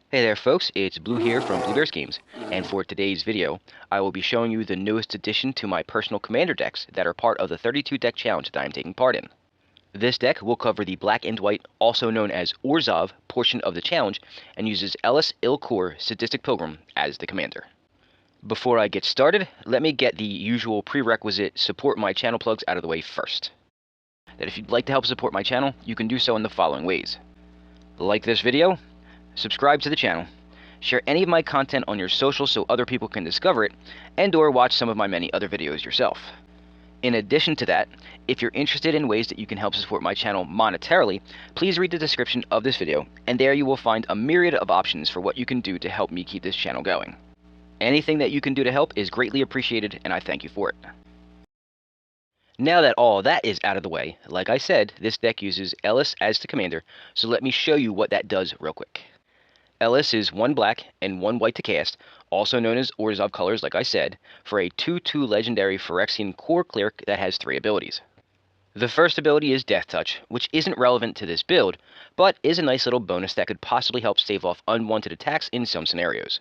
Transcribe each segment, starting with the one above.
Hey there folks, it's Blue here from Blue Bears Games, and for today's video, I will be showing you the newest addition to my personal commander decks that are part of the 32 deck challenge that I am taking part in. This deck will cover the black and white, also known as Orzhov, portion of the challenge, and uses Elas Il-Kor Sadistic Pilgrim as the commander. Before I get started, let me get the usual prerequisite support my channel plugs out of the way first. That if you'd like to help support my channel, you can do so in the following ways. Like this video, subscribe to the channel, share any of my content on your socials so other people can discover it, and or watch some of my many other videos yourself. In addition to that, if you're interested in ways that you can help support my channel monetarily, please read the description of this video, and there you will find a myriad of options for what you can do to help me keep this channel going. Anything that you can do to help is greatly appreciated, and I thank you for it. Now that all that is out of the way, like I said, this deck uses Elas as the commander, so let me show you what that does real quick. Elas is 1 black and 1 white to cast, also known as Orzhov colors like I said, for a 2/2 legendary Phyrexian core cleric that has 3 abilities. The first ability is Death Touch, which isn't relevant to this build, but is a nice little bonus that could possibly help stave off unwanted attacks in some scenarios.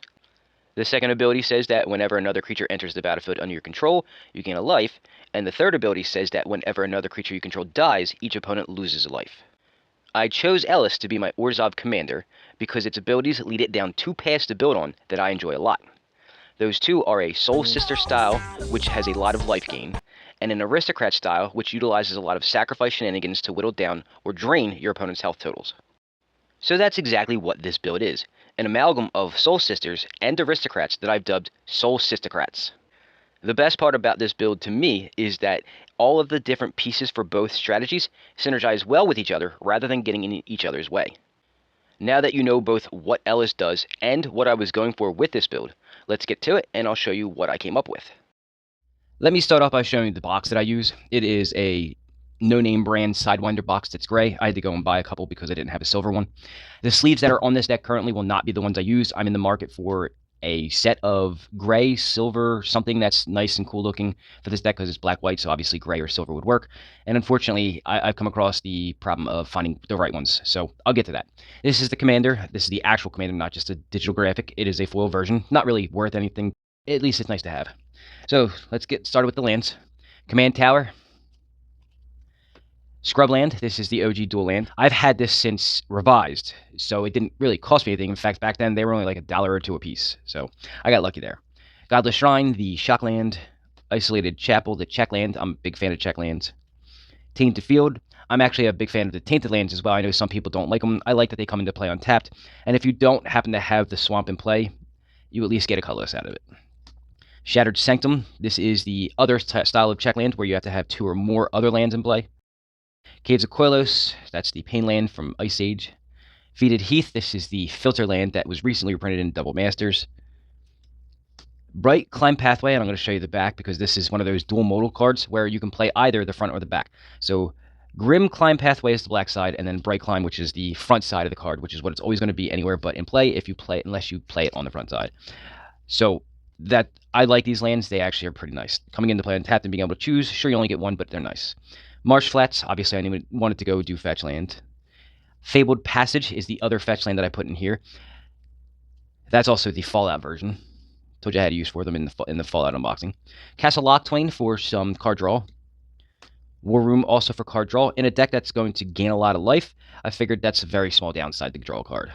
The second ability says that whenever another creature enters the battlefield under your control, you gain a life, and the third ability says that whenever another creature you control dies, each opponent loses a life. I chose Elas to be my Orzhov commander because its abilities lead it down 2 paths to build on that I enjoy a lot. Those 2 are a Soul Sister style, which has a lot of life gain, and an Aristocrat style, which utilizes a lot of sacrifice shenanigans to whittle down or drain your opponent's health totals. So that's exactly what this build is, an amalgam of Soul Sisters and Aristocrats that I've dubbed Soul Sistocrats. The best part about this build to me is that all of the different pieces for both strategies synergize well with each other rather than getting in each other's way. Now that you know both what Elas does and what I was going for with this build, let's get to it and I'll show you what I came up with. Let me start off by showing you the box that I use. It is a no-name brand Sidewinder box that's gray. I had to go and buy a couple because I didn't have a silver one. The sleeves that are on this deck currently will not be the ones I use. I'm in the market for a set of gray, silver, something that's nice and cool looking for this deck because it's black-white, so obviously gray or silver would work. And unfortunately, I've come across the problem of finding the right ones, so I'll get to that. This is the commander. This is the actual commander, not just a digital graphic. It is a foil version. Not really worth anything. At least it's nice to have. So let's get started with the lands. Command Tower. Scrubland, this is the OG dual land. I've had this since revised, so it didn't really cost me anything. In fact, back then they were only like $1 or 2 a piece, so I got lucky there. Godless Shrine, the Shockland. Isolated Chapel, the Checkland. I'm a big fan of Checklands. Tainted Field. I'm actually a big fan of the Tainted Lands as well. I know some people don't like them. I like that they come into play untapped, and if you don't happen to have the Swamp in play, you at least get a colorless out of it. Shattered Sanctum. This is the other style of Checkland where you have to have 2 or more other lands in play. Caves of Koilos, that's the Pain Land from Ice Age. Fetid Heath, this is the Filter Land that was recently reprinted in Double Masters. Bright Climb Pathway, and I'm going to show you the back because this is one of those dual modal cards where you can play either the front or the back. So Grim Climb Pathway is the black side, and then Bright Climb, which is the front side of the card, which is what it's always going to be anywhere but in play unless you play it on the front side. So that I like these lands. They actually are pretty nice. Coming into play untapped and being able to choose, sure you only get one, but they're nice. Marsh Flats, obviously I wanted to go do fetch land. Fabled Passage is the other fetch land that I put in here. That's also the Fallout version. Told you I had use for them in the Fallout unboxing. Castle Locktwain for some card draw. War Room also for card draw. In a deck that's going to gain a lot of life, I figured that's a very small downside to draw a card.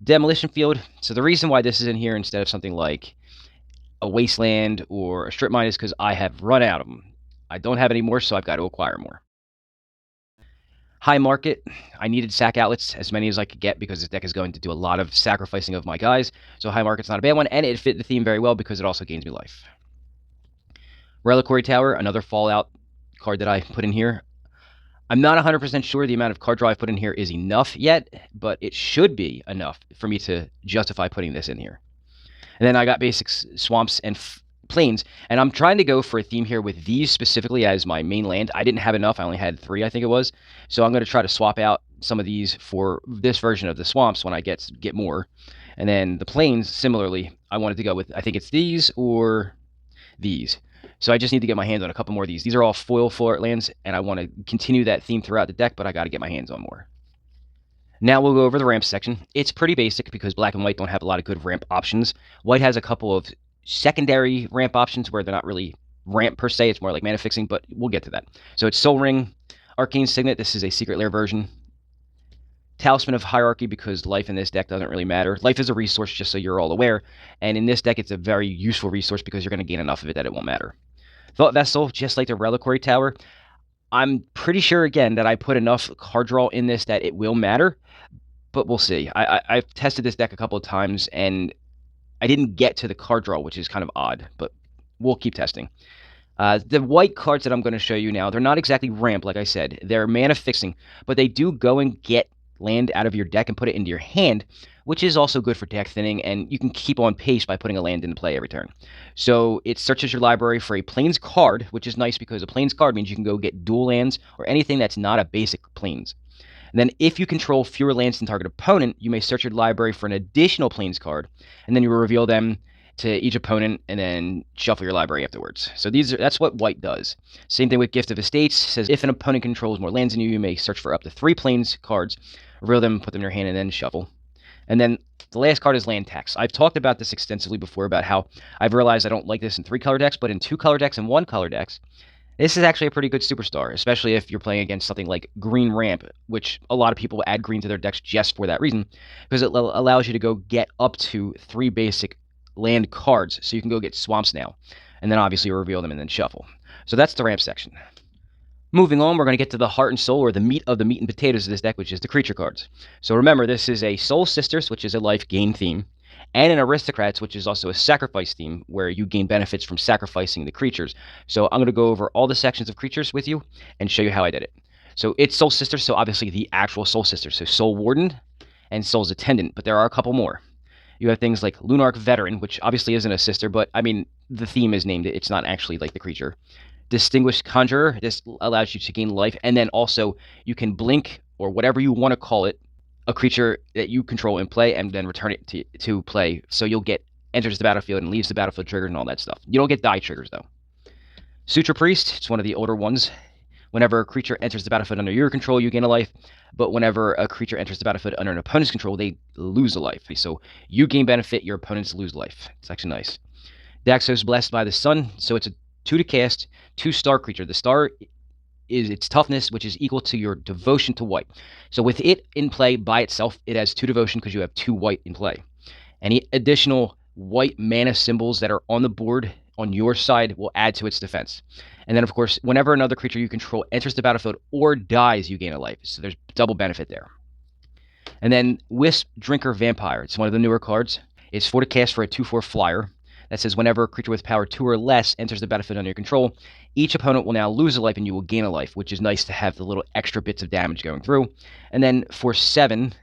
Demolition Field. So the reason why this is in here instead of something like a Wasteland or a Strip Mine is because I have run out of them. I don't have any more, so I've got to acquire more. High Market. I needed sack outlets, as many as I could get, because this deck is going to do a lot of sacrificing of my guys. So High Market's not a bad one, and it fit the theme very well because it also gains me life. Reliquary Tower, another Fallout card that I put in here. I'm not 100% sure the amount of card draw I've put in here is enough yet, but it should be enough for me to justify putting this in here. And then I got basic swamps and plains, and I'm trying to go for a theme here with these specifically as my main land. I didn't have enough. I only had 3, I think it was. So I'm going to try to swap out some of these for this version of the swamps when I get more. And then the plains, similarly, I wanted to go with, I think it's these or these. So I just need to get my hands on a couple more of these. These are all foil floor lands, and I want to continue that theme throughout the deck, but I got to get my hands on more. Now we'll go over the ramp section. It's pretty basic because black and white don't have a lot of good ramp options. White has a couple of secondary ramp options where they're not really ramp per se. It's more like mana fixing, but we'll get to that. So it's Soul Ring, Arcane Signet. This is a Secret Lair version. Talisman of Hierarchy, because life in this deck doesn't really matter. Life is a resource, just so you're all aware. And in this deck, it's a very useful resource because you're going to gain enough of it that it won't matter. Thought Vessel, just like the Reliquary Tower. I'm pretty sure, again, that I put enough card draw in this that it will matter. But we'll see. I've tested this deck a couple of times, and I didn't get to the card draw, which is kind of odd. But we'll keep testing. The white cards that I'm going to show you now, they're not exactly ramp, like I said. They're mana fixing, but they do go and get land out of your deck and put it into your hand, which is also good for deck thinning, and you can keep on pace by putting a land into play every turn. So it searches your library for a Plains card, which is nice because a Plains card means you can go get dual lands or anything that's not a basic Plains. And then if you control fewer lands than target opponent, you may search your library for an additional Plains card, and then you will reveal them to each opponent and then shuffle your library afterwards. So that's what white does. Same thing with Gift of Estates. Says if an opponent controls more lands than you, you may search for up to 3 Plains cards, reveal them, put them in your hand, and then shuffle. And then the last card is Land Tax. I've talked about this extensively before about how I've realized I don't like this in 3-color decks, but in 2-color decks and 1-color decks, this is actually a pretty good superstar, especially if you're playing against something like Green Ramp, which a lot of people add green to their decks just for that reason, because it allows you to go get up to 3 basic land cards, so you can go get Swamps now, and then obviously reveal them and then shuffle. So that's the ramp section. Moving on, we're going to get to the heart and soul, or the meat of the meat and potatoes of this deck, which is the creature cards. So remember, this is a Soul Sisters, which is a life gain theme, and an Aristocrats, which is also a sacrifice theme, where you gain benefits from sacrificing the creatures. So I'm going to go over all the sections of creatures with you and show you how I did it. So it's Soul Sisters, so obviously the actual Soul Sisters. So Soul Warden and Soul's Attendant, but there are a couple more. You have things like Lunarch Veteran, which obviously isn't a sister, but I mean, the theme is named it. It's not actually like the creature. Distinguished Conjurer. This allows you to gain life, and then also you can blink, or whatever you want to call it, a creature that you control in play, and then return it to play. So you'll get enters the battlefield and leaves the battlefield triggers and all that stuff. You don't get die triggers, though. Suture Priest. It's one of the older ones. Whenever a creature enters the battlefield under your control, you gain a life. But whenever a creature enters the battlefield under an opponent's control, they lose a life. So you gain benefit, your opponents lose life. It's actually nice. Daxos Blessed by the Sun. So it's a 2 to cast, 2-star creature. The star is its toughness, which is equal to your devotion to white. So with it in play by itself, it has 2 devotion because you have 2 white in play. Any additional white mana symbols that are on the board on your side will add to its defense. And then, of course, whenever another creature you control enters the battlefield or dies, you gain a life. So there's double benefit there. And then Wisp Drinker Vampire. It's one of the newer cards. It's 4 to cast for a 2/4 flyer. That says whenever a creature with power 2 or less enters the battlefield under your control, each opponent will now lose a life and you will gain a life, which is nice to have the little extra bits of damage going through. And then for 7,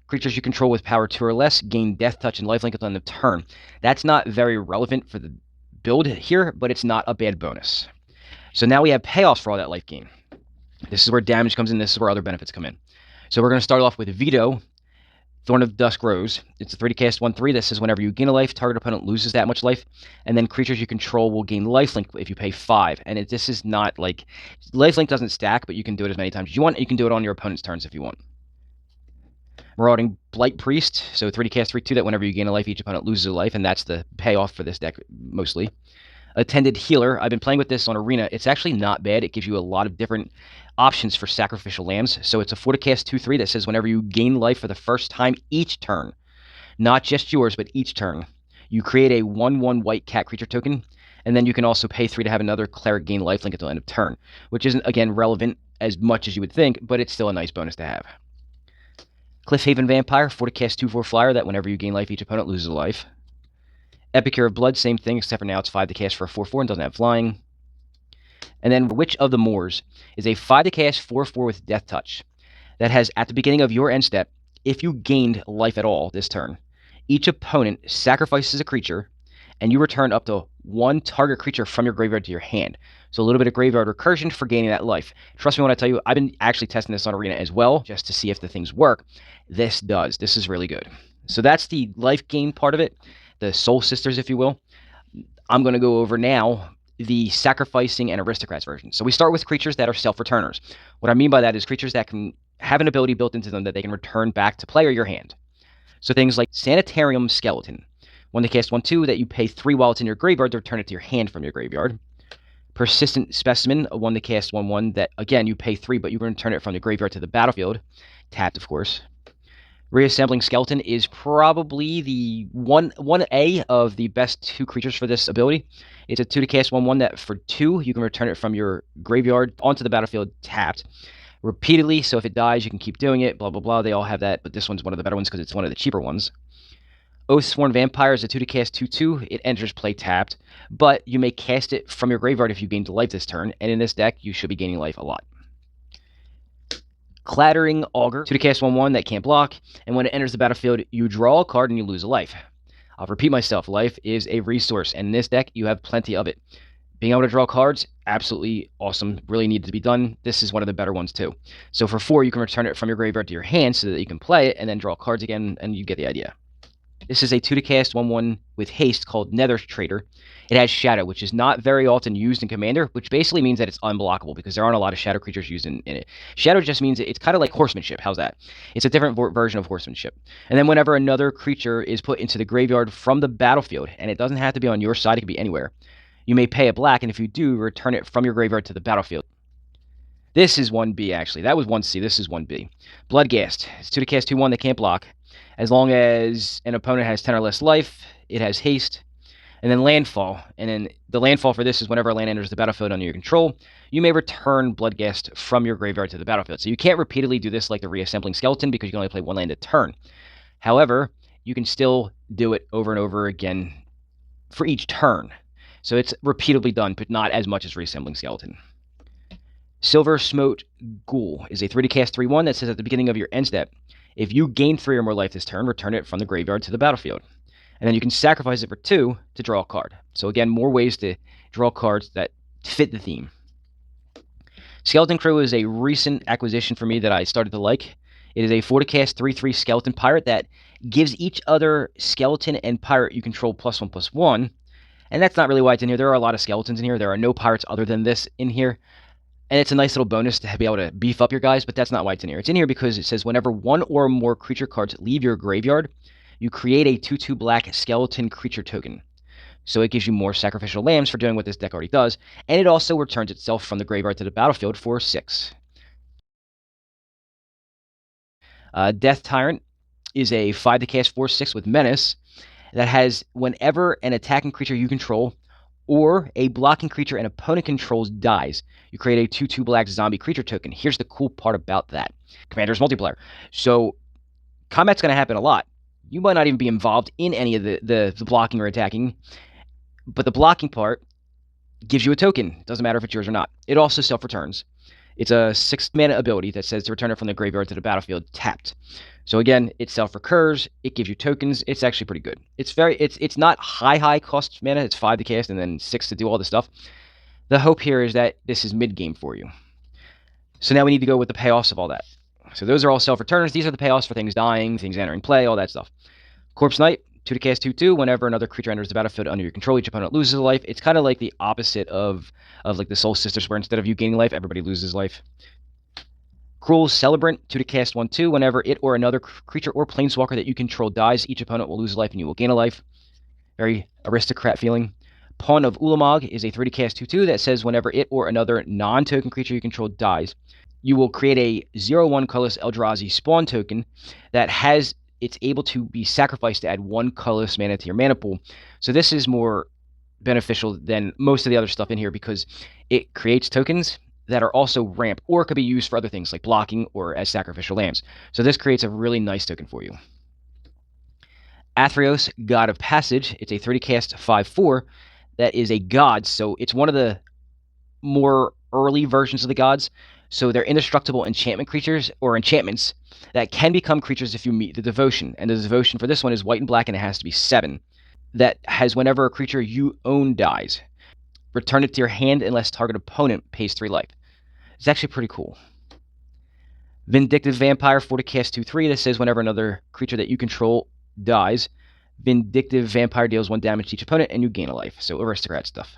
creatures you control with power 2 or less gain Death Touch and Lifelink at the end of turn. That's not very relevant for the build here, but it's not a bad bonus. So now we have payoffs for all that life gain. This is where damage comes in. This is where other benefits come in. So we're going to start off with Veto, Thorn of Dusk Rose. It's a 3 to cast 1/3 that says whenever you gain a life, target opponent loses that much life. And then creatures you control will gain lifelink if you pay 5. And this is not like... lifelink doesn't stack, but you can do it as many times as you want. You can do it on your opponent's turns if you want. Marauding Blight Priest. So 3 to cast 3/2 that whenever you gain a life, each opponent loses a life. And that's the payoff for this deck, mostly. Attended Healer. I've been playing with this on Arena. It's actually not bad. It gives you a lot of different options for sacrificial lambs. So it's a 4 to cast 2/3 that says whenever you gain life for the first time each turn, not just yours, but each turn, you create a 1/1 white cat creature token, and then you can also pay 3 to have another cleric gain lifelink at the end of turn, which isn't, again, relevant as much as you would think, but it's still a nice bonus to have. Cliffhaven Vampire, 4 to cast 2/4 flyer that whenever you gain life, each opponent loses a life. Epicure of Blood, same thing, except for now it's 5 to cast for a 4/4 and doesn't have flying. And then Witch of the Moors is a 5 to cast 4/4 with Death Touch. That has, at the beginning of your end step, if you gained life at all this turn, each opponent sacrifices a creature, and you return up to 1 target creature from your graveyard to your hand. So a little bit of graveyard recursion for gaining that life. Trust me when I tell you, I've been actually testing this on Arena as well, just to see if the things work. This does. This is really good. So that's the life gain part of it, the Soul Sisters, if you will. I'm going to go over now the sacrificing and aristocrats version. So we start with creatures that are self-returners. What I mean by that is creatures that can have an ability built into them that they can return back to play or your hand. So things like Sanitarium Skeleton. When they cast 1/2 that you pay 3 while it's in your graveyard to return it to your hand from your graveyard. Persistent Specimen, a 1 to cast 1/1 that, again, you pay 3, but you can return it from the graveyard to the battlefield. Tapped, of course. Reassembling Skeleton is probably the 1A of the best 2 creatures for this ability. It's a 2 to cast 1/1 that for 2, you can return it from your graveyard onto the battlefield tapped repeatedly, so if it dies, you can keep doing it, blah, blah, blah. They all have that, but this one's one of the better ones because it's one of the cheaper ones. Oathsworn Vampire is a 2 to cast 2/2. It enters play tapped, but you may cast it from your graveyard if you gained life this turn, and in this deck, you should be gaining life a lot. Clattering Augur, 2 to cast 1/1 that can't block, and when it enters the battlefield, you draw a card and you lose a life. I'll repeat myself, life is a resource, and in this deck, you have plenty of it. Being able to draw cards, absolutely awesome, really needed to be done. This is one of the better ones too. So for 4, you can return it from your graveyard to your hand so that you can play it, and then draw cards again, and you get the idea. This is a 2 to cast 1/1 with haste called Nether Trader. It has Shadow, which is not very often used in Commander, which basically means that it's unblockable because there aren't a lot of Shadow creatures used in it. Shadow just means it's kind of like Horsemanship. How's that? It's a different version of Horsemanship. And then whenever another creature is put into the graveyard from the battlefield, and it doesn't have to be on your side, it can be anywhere, you may pay a black, and if you do, return it from your graveyard to the battlefield. This is 1B, actually. That was 1C. This is 1B. Bloodghast. It's 2 to cast 2/1 that can't block. As long as an opponent has 10 or less life, it has haste. And then Landfall. And then the landfall for this is whenever a land enters the battlefield under your control, you may return Bloodghast from your graveyard to the battlefield. So you can't repeatedly do this like the Reassembling Skeleton because you can only play 1 land a turn. However, you can still do it over and over again for each turn. So it's repeatedly done, but not as much as Reassembling Skeleton. Silver Smote Ghoul is a 3 to cast 3/1 that says at the beginning of your end step, if you gain 3 or more life this turn, return it from the graveyard to the battlefield. And then you can sacrifice it for 2 to draw a card. So again, more ways to draw cards that fit the theme. Skeleton Crew is a recent acquisition for me that I started to like. It is a 4 to cast 3/3 Skeleton Pirate that gives each other skeleton and pirate you control +1/+1. And that's not really why it's in here. There are a lot of skeletons in here. There are no pirates other than this in here. And it's a nice little bonus to be able to beef up your guys, but that's not why it's in here. It's in here because it says whenever 1 or more creature cards leave your graveyard, you create a 2/2 black skeleton creature token. So it gives you more sacrificial lambs for doing what this deck already does, and it also returns itself from the graveyard to the battlefield for 6. Death Tyrant is a 5 to cast 4/6 with Menace that has whenever an attacking creature you control or a blocking creature an opponent controls dies, you create a 2/2 black zombie creature token. Here's the cool part about that. Commander's multiplayer. So combat's going to happen a lot. You might not even be involved in any of the blocking or attacking, but the blocking part gives you a token. Doesn't matter if it's yours or not. It also self-returns. It's a 6-mana ability that says to return it from the graveyard to the battlefield tapped. So again, it self-recurs, it gives you tokens, it's actually pretty good. It's not high cost mana, it's 5 to cast and then 6 to do all this stuff. The hope here is that this is mid-game for you. So now we need to go with the payoffs of all that. So those are all self-returners. These are the payoffs for things dying, things entering play, all that stuff. Corpse Knight, 2 to cast 2/2. Whenever another creature enters the battlefield under your control, each opponent loses a life. It's kind of like the opposite of like the Soul Sisters, where instead of you gaining life, everybody loses life. Cruel Celebrant, 2 to cast 1/2. Whenever it or another creature or planeswalker that you control dies, each opponent will lose a life and you will gain a life. Very aristocrat feeling. Pawn of Ulamog is a 3 to cast 2/2 that says whenever it or another non-token creature you control dies, you will create a 0/1 colorless Eldrazi spawn token that it's able to be sacrificed to add 1 colorless mana to your mana pool. So this is more beneficial than most of the other stuff in here because it creates tokens that are also ramp or could be used for other things like blocking or as sacrificial lambs. So this creates a really nice token for you. Athreos, God of Passage. It's a 3 to cast 5/4 that is a god. So it's one of the more early versions of the gods. So they're indestructible enchantment creatures or enchantments that can become creatures if you meet the devotion. And the devotion for this one is white and black and it has to be 7. That has whenever a creature you own dies, return it to your hand unless target opponent pays 3 life. It's actually pretty cool. Vindictive Vampire, 4 to cast 2/3 that says whenever another creature that you control dies, Vindictive Vampire deals 1 damage to each opponent and you gain a life. So aristocrat stuff.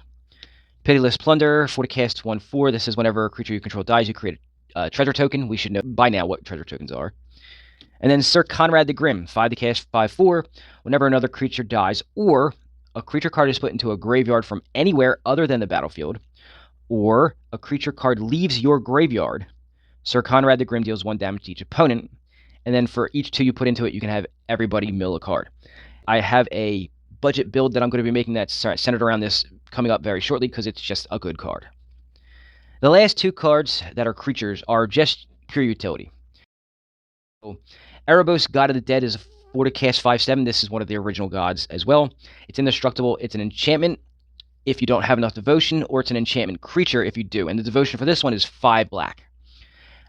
Pitiless Plunder, 4 to cast 1/4. This is whenever a creature you control dies, you create a treasure token. We should know by now what treasure tokens are. And then Sir Conrad the Grim, 5 to cast 5/4. Whenever another creature dies, or a creature card is put into a graveyard from anywhere other than the battlefield, or a creature card leaves your graveyard, Sir Conrad the Grim deals 1 damage to each opponent. And then for each 2 you put into it, you can have everybody mill a card. I have a budget build that I'm going to be making that's centered around this coming up very shortly because it's just a good card. The last 2 cards that are creatures are just pure utility. So, Erebos, God of the Dead, is a 4 to cast 5/7. This is one of the original gods as well. It's indestructible. It's an enchantment if you don't have enough devotion, or it's an enchantment creature if you do. And the devotion for this one is 5 black.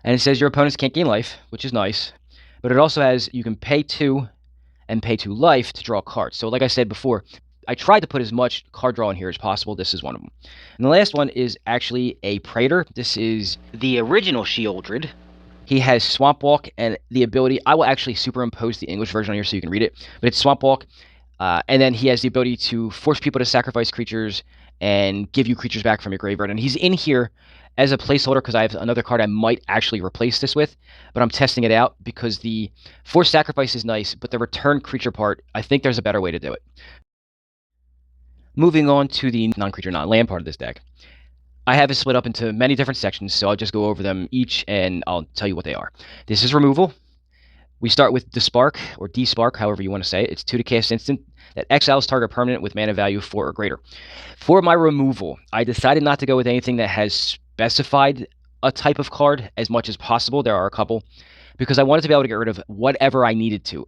And it says your opponents can't gain life, which is nice. But it also has you can pay 2 and pay 2 life to draw cards. So like I said before, I tried to put as much card draw in here as possible. This is one of them. And the last one is actually a Praetor. This is the original Sheoldred. He has Swamp Walk and the ability, I will actually superimpose the English version on here so you can read it, but it's Swamp Walk. And then he has the ability to force people to sacrifice creatures and give you creatures back from your graveyard. And he's in here as a placeholder because I have another card I might actually replace this with, but I'm testing it out because the forced sacrifice is nice, but the return creature part, I think there's a better way to do it. Moving on to the non-creature, non-land part of this deck. I have it split up into many different sections, so I'll just go over them each, and I'll tell you what they are. This is removal. We start with Despark, or Despark, however you want to say it. It's 2 to cast instant that exiles target permanent with mana value 4 or greater. For my removal, I decided not to go with anything that has specified a type of card as much as possible. There are a couple, because I wanted to be able to get rid of whatever I needed to.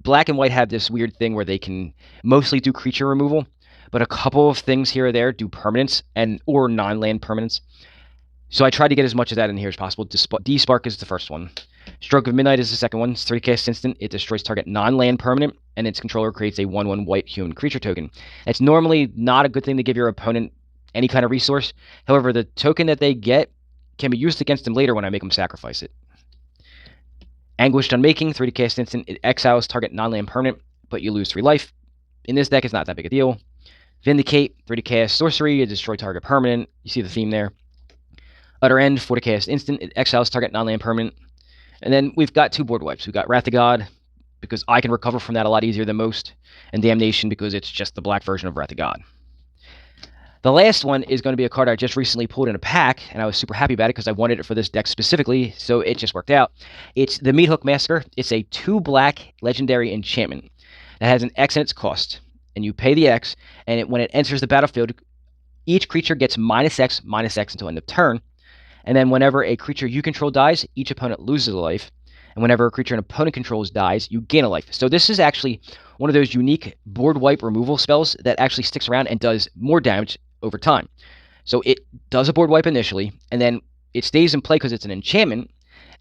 Black and white have this weird thing where they can mostly do creature removal, but a couple of things here or there do permanents or non-land permanents. So I tried to get as much of that in here as possible. Despark is the first one. Stroke of Midnight is the second one. It's 3 cast instant. It destroys target non-land permanent, and its controller creates a 1/1 white human creature token. It's normally not a good thing to give your opponent any kind of resource. However, the token that they get can be used against them later when I make them sacrifice it. Anguished Unmaking, 3 to cast instant. It exiles target non-land permanent, but you lose 3 life. In this deck, it's not that big a deal. Vindicate, 3 to cast sorcery. It destroys target permanent. You see the theme there. Utter End, 4 to cast instant. It exiles target non-land permanent. And then we've got 2 board wipes. We've got Wrath of God, because I can recover from that a lot easier than most, and Damnation, because it's just the black version of Wrath of God. The last one is going to be a card I just recently pulled in a pack, and I was super happy about it because I wanted it for this deck specifically, so it just worked out. It's the Meathook Massacre. It's a 2 black legendary enchantment that has an X in its cost, and you pay the X, and when it enters the battlefield, each creature gets -X until end of turn. And then whenever a creature you control dies, each opponent loses a life. And whenever a creature an opponent controls dies, you gain a life. So this is actually one of those unique board wipe removal spells that actually sticks around and does more damage over time. So it does a board wipe initially, and then it stays in play because it's an enchantment,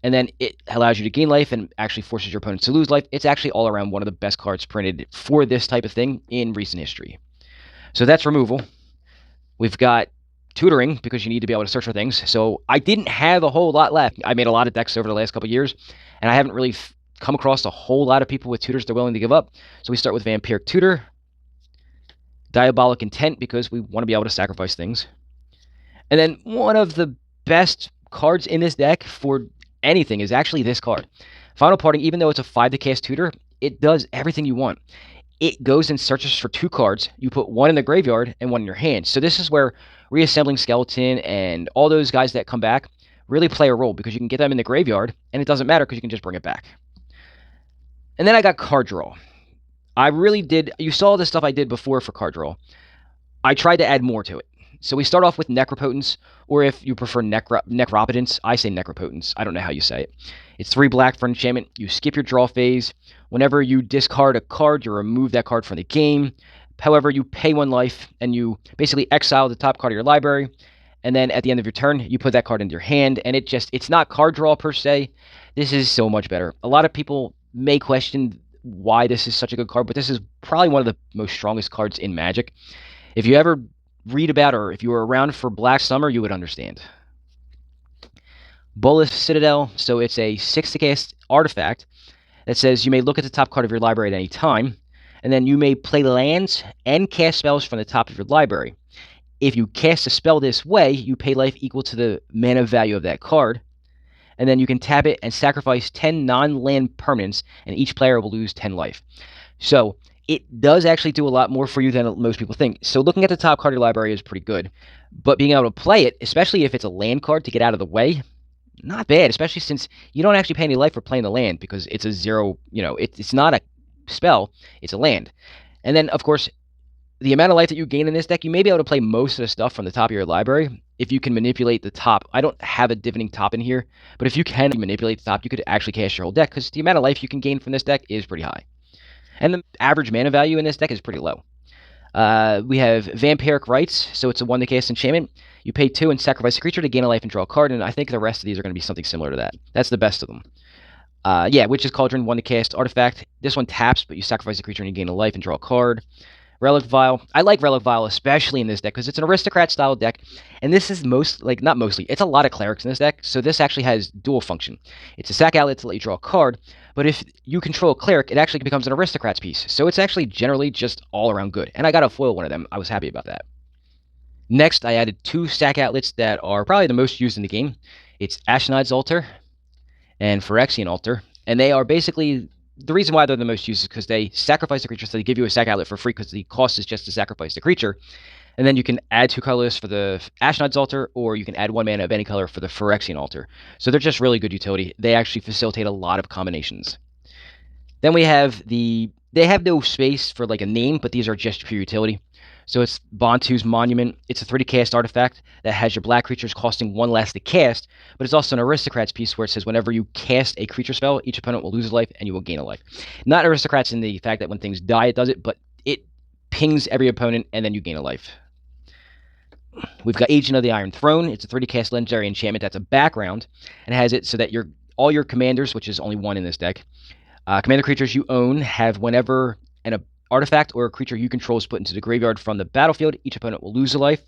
and then it allows you to gain life and actually forces your opponents to lose life. It's actually all around one of the best cards printed for this type of thing in recent history. So that's removal. We've got tutoring, because you need to be able to search for things. So I didn't have a whole lot left. I made a lot of decks over the last couple of years, and I haven't really come across a whole lot of people with tutors they're willing to give up. So we start with Vampiric Tutor. Diabolic Intent, because we want to be able to sacrifice things. And then one of the best cards in this deck for anything is actually this card. Final Parting, even though it's a 5 to cast tutor, it does everything you want. It goes and searches for 2 cards. You put 1 in the graveyard and 1 in your hand. So this is where Reassembling Skeleton and all those guys that come back really play a role, because you can get them in the graveyard, and it doesn't matter because you can just bring it back. And then I got card draw. I really did. You saw the stuff I did before for card draw. I tried to add more to it. So we start off with Necropotence, or if you prefer Necropotence, I say Necropotence. I don't know how you say it. It's 3 black for enchantment. You skip your draw phase. Whenever you discard a card, you remove that card from the game. However, you pay 1 life, and you basically exile the top card of your library, and then at the end of your turn, you put that card into your hand, and it's not card draw per se. This is so much better. A lot of people may question why this is such a good card, but this is probably one of the most strongest cards in Magic. If you ever read about, or if you were around for Black Summer, you would understand. Bolas Citadel, so it's a 6 to cast artifact that says you may look at the top card of your library at any time, and then you may play lands and cast spells from the top of your library. If you cast a spell this way, you pay life equal to the mana value of that card, and then you can tap it and sacrifice 10 non-land permanents, and each player will lose 10 life. So it does actually do a lot more for you than most people think. So looking at the top card of your library is pretty good, but being able to play it, especially if it's a land card to get out of the way, not bad, especially since you don't actually pay any life for playing the land because it's a zero, it's not a spell, it's a land. And then, of course, the amount of life that you gain in this deck, you may be able to play most of the stuff from the top of your library if you can manipulate the top. I don't have a divining top in here, but if you can manipulate the top, you could actually cast your whole deck because the amount of life you can gain from this deck is pretty high. And the average mana value in this deck is pretty low. We have Vampiric Rites, so it's a 1 to cast enchantment. You pay 2 and sacrifice a creature to gain a life and draw a card, and I think the rest of these are going to be something similar to that. That's the best of them. Witch's Cauldron, 1 to cast artifact. This one taps, but you sacrifice a creature and you gain a life and draw a card. Relic Vial. I like Relic Vial especially in this deck because it's an Aristocrat style deck, and this is not mostly, it's a lot of clerics in this deck, so this actually has dual function. It's a sack outlet to let you draw a card, but if you control a cleric, it actually becomes an Aristocrats piece, so it's actually generally just all around good, and I got a foil one of them. I was happy about that. Next, I added 2 sack outlets that are probably the most used in the game. It's Ashnod's Altar and Phyrexian Altar, and they are basically... The reason why they're the most used is because they sacrifice the creature, so they give you a sack outlet for free because the cost is just to sacrifice the creature. And then you can add 2 colors for the Ashnod's Altar, or you can add 1 mana of any color for the Phyrexian Altar. So they're just really good utility. They actually facilitate a lot of combinations. Then we have they have no space for like a name, but these are just pure utility. So it's Bontu's Monument. It's a 3 to cast artifact that has your black creatures costing 1 less to cast, but it's also an Aristocrats piece where it says whenever you cast a creature spell, each opponent will lose a life and you will gain a life. Not Aristocrats in the fact that when things die it does it, but it pings every opponent and then you gain a life. We've got Agent of the Iron Throne. It's a 3 to cast legendary enchantment that's a background, and has it so that all your commanders, which is only 1 in this deck, commander creatures you own have whenever an artifact or a creature you control is put into the graveyard from the battlefield, each opponent will lose a life.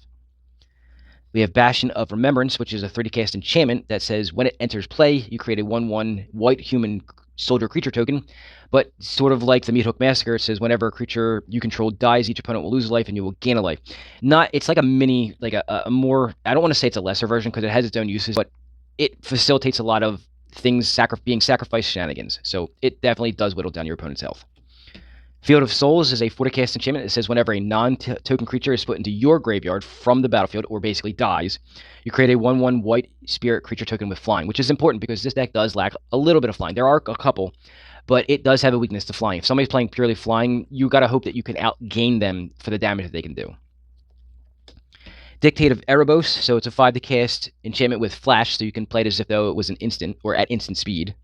We have Bastion of Remembrance, which is a 3 to cast enchantment that says when it enters play, you create a 1/1 white human soldier creature token, but sort of like the Meathook Massacre, it says whenever a creature you control dies, each opponent will lose a life and you will gain a life. It's like a mini, like a more, I don't want to say it's a lesser version because it has its own uses, but it facilitates a lot of things being sacrificed shenanigans, so it definitely does whittle down your opponent's health. Field of Souls is a 4 to cast enchantment that says whenever a non-token creature is put into your graveyard from the battlefield, or basically dies, you create a 1/1 white spirit creature token with flying, which is important because this deck does lack a little bit of flying. There are a couple, but it does have a weakness to flying. If somebody's playing purely flying, you gotta hope that you can outgain them for the damage that they can do. Dictate of Erebos, so it's a 5 to cast enchantment with flash, so you can play it as if though it was an instant, or at instant speed.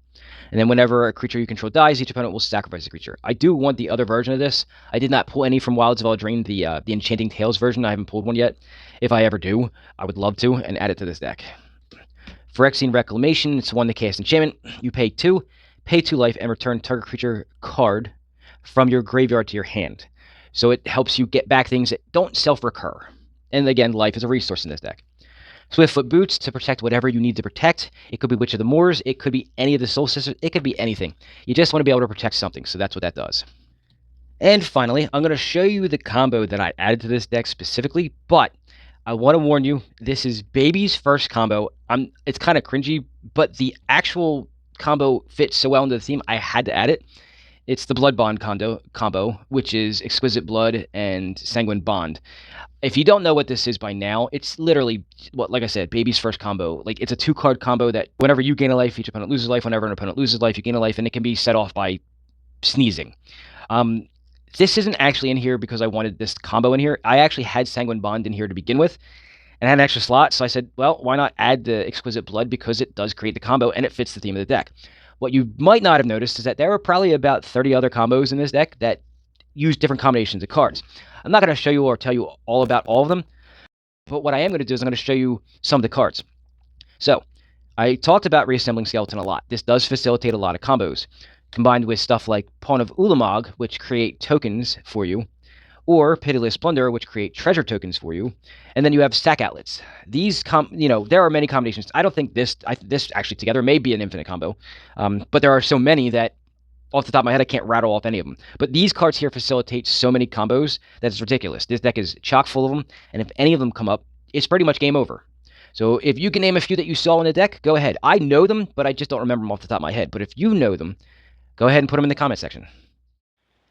And then whenever a creature you control dies, each opponent will sacrifice a creature. I do want the other version of this. I did not pull any from Wilds of Eldraine, the Enchanting Tales version. I haven't pulled one yet. If I ever do, I would love to, and add it to this deck. Phyrexian Reclamation, it's 1 to cast enchantment. You pay 2 life, and return target creature card from your graveyard to your hand. So it helps you get back things that don't self-recur. And again, life is a resource in this deck. Swiftfoot Boots to protect whatever you need to protect. It could be Witch of the Moors. It could be any of the Soul Sisters. It could be anything. You just want to be able to protect something, so that's what that does. And finally, I'm going to show you the combo that I added to this deck specifically, but I want to warn you, this is baby's first combo. It's kind of cringy, but the actual combo fits so well into the theme, I had to add it. It's the Blood Bond combo, which is Exquisite Blood and Sanguine Bond. If you don't know what this is by now, it's literally, like I said, baby's first combo. Like, it's a 2-card combo that whenever you gain a life, each opponent loses life. Whenever an opponent loses life, you gain a life, and it can be set off by sneezing. This isn't actually in here because I wanted this combo in here. I actually had Sanguine Bond in here to begin with, and I had an extra slot, so I said, well, why not add the Exquisite Blood, because it does create the combo, and it fits the theme of the deck. What you might not have noticed is that there are probably about 30 other combos in this deck that use different combinations of cards. I'm not going to show you or tell you all about all of them, but what I am going to do is I'm going to show you some of the cards. So, I talked about Reassembling Skeleton a lot. This does facilitate a lot of combos, combined with stuff like Pawn of Ulamog, which create tokens for you, or Pitiless Plunder, which create treasure tokens for you, and then you have Sack Outlets. These, there are many combinations. I don't think this actually together may be an infinite combo, but there are so many that Off the top of my head, I can't rattle off any of them. But these cards here facilitate so many combos that it's ridiculous. This deck is chock full of them, and if any of them come up, it's pretty much game over. So if you can name a few that you saw in the deck, go ahead. I know them, but I just don't remember them off the top of my head. But if you know them, go ahead and put them in the comment section.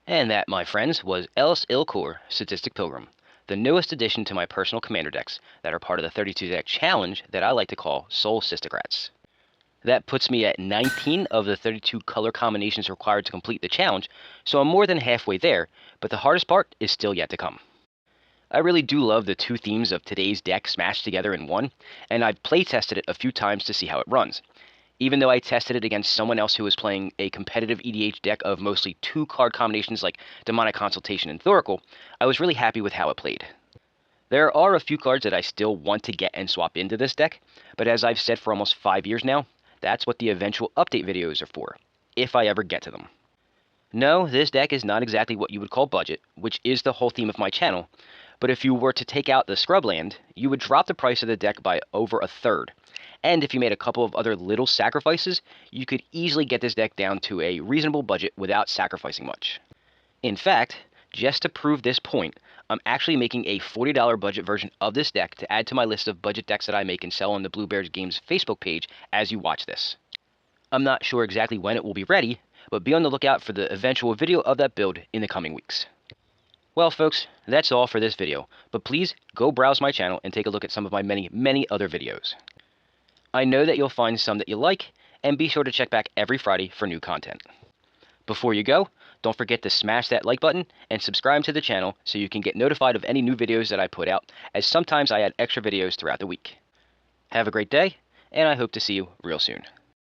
And that, my friends, was Elas Il-Kor, Sadistic Pilgrim, the newest addition to my personal commander decks that are part of the 32 deck challenge that I like to call Soul Aristocrats. That puts me at 19 of the 32 color combinations required to complete the challenge, so I'm more than halfway there, but the hardest part is still yet to come. I really do love the two themes of today's deck smashed together in one, and I've play tested it a few times to see how it runs. Even though I tested it against someone else who was playing a competitive EDH deck of mostly two card combinations like Demonic Consultation and Thoracle, I was really happy with how it played. There are a few cards that I still want to get and swap into this deck, but as I've said for almost 5 years now, that's what the eventual update videos are for, if I ever get to them. No, this deck is not exactly what you would call budget, which is the whole theme of my channel, but if you were to take out the Scrubland, you would drop the price of the deck by over a third. And if you made a couple of other little sacrifices, you could easily get this deck down to a reasonable budget without sacrificing much. In fact, just to prove this point, I'm actually making a $40 budget version of this deck to add to my list of budget decks that I make and sell on the Blue Bears Games Facebook page as you watch this. I'm not sure exactly when it will be ready, but be on the lookout for the eventual video of that build in the coming weeks. Well folks, that's all for this video, but please go browse my channel and take a look at some of my many other videos. I know that you'll find some that you like, and be sure to check back every Friday for new content. Before you go, don't forget to smash that like button and subscribe to the channel so you can get notified of any new videos that I put out, as sometimes I add extra videos throughout the week. Have a great day, and I hope to see you real soon.